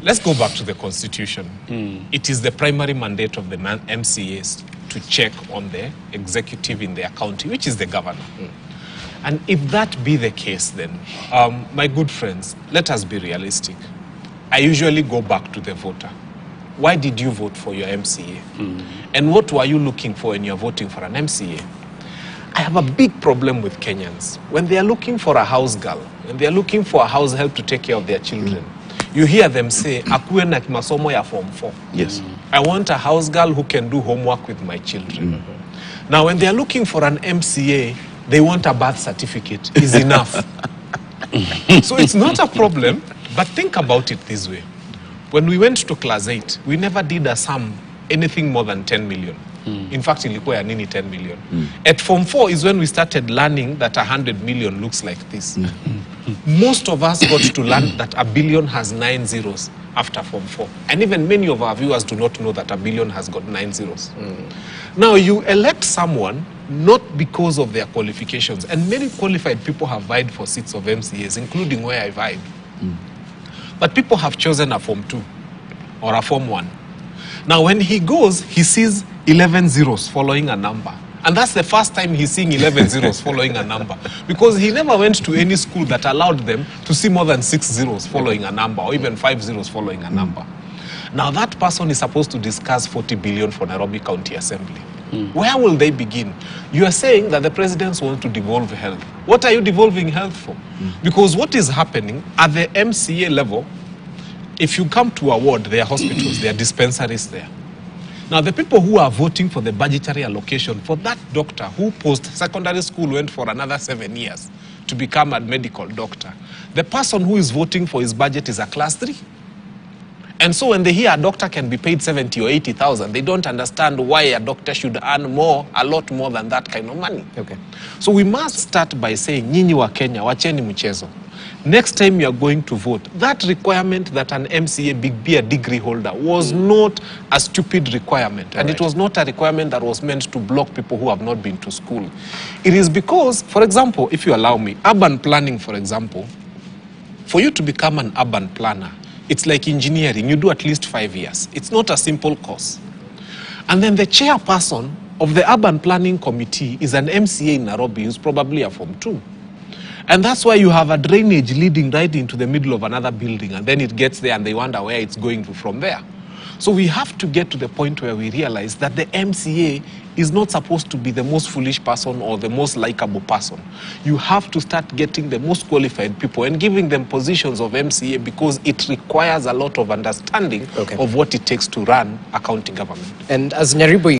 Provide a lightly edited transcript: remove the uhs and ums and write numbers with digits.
Let's go back to the Constitution. It is the primary mandate of the MCAs to check on the executive in their county, which is the governor. And if that be the case, then, my good friends, let us be realistic. I usually go back to the voter. Why did you vote for your MCA? And what were you looking for when you're voting for an MCA? I have a big problem with Kenyans. When they are looking for a house girl, when they are looking for a house help to take care of their children, you hear them say, "Akuwe na masomo ya form 4." Yes. I want a house girl who can do homework with my children. Now, when they are looking for an MCA, they want a birth certificate. Is enough. So it's not a problem, but think about it this way. When we went to class 8, we never did a sum anything more than 10 million. In fact, ilikuwa ya nini 10 million. At Form 4 is when we started learning that 100 million looks like this. Most of us got to learn that a billion has 9 zeros after Form 4. And even many of our viewers do not know that a billion has got 9 zeros. Now, you elect someone not because of their qualifications. And many qualified people have vied for seats of MCAs, including where I vied. But people have chosen a Form 2 or a Form 1. Now, when he goes, he sees 11 zeros following a number. And that's the first time he's seeing 11 zeros following a number. Because he never went to any school that allowed them to see more than 6 zeros following a number, or even 5 zeros following a number. Now, that person is supposed to discuss 40 billion for Nairobi County Assembly. Where will they begin? You are saying that the presidents want to devolve health. What are you devolving health for? Because what is happening at the MCA level, if you come to a ward, there are hospitals, there are dispensaries there. Now, the people who are voting for the budgetary allocation for that doctor who post-secondary school went for another 7 years to become a medical doctor, the person who is voting for his budget is a class 3. And so when they hear a doctor can be paid 70 or 80,000, they don't understand why a doctor should earn more, a lot more than that kind of money. Okay. So we must start by saying, nyinyi wa Kenya, wacheni mchezo. Next time you are going to vote, that requirement that an MCA be a degree holder was not a stupid requirement. And it was not a requirement that was meant to block people who have not been to school. It is because, for example, if you allow me, urban planning, for example, for you to become an urban planner, it's like engineering. You do at least 5 years. It's not a simple course. And then the chairperson of the urban planning committee is an MCA in Nairobi who's probably a Form 2. And that's why you have a drainage leading right into the middle of another building, and then it gets there and they wonder where it's going to from there. So we have to get to the point where we realize that the MCA is not supposed to be the most foolish person or the most likable person. You have to start getting the most qualified people and giving them positions of MCA, because it requires a lot of understanding of what it takes to run a county government. And as Nyaribo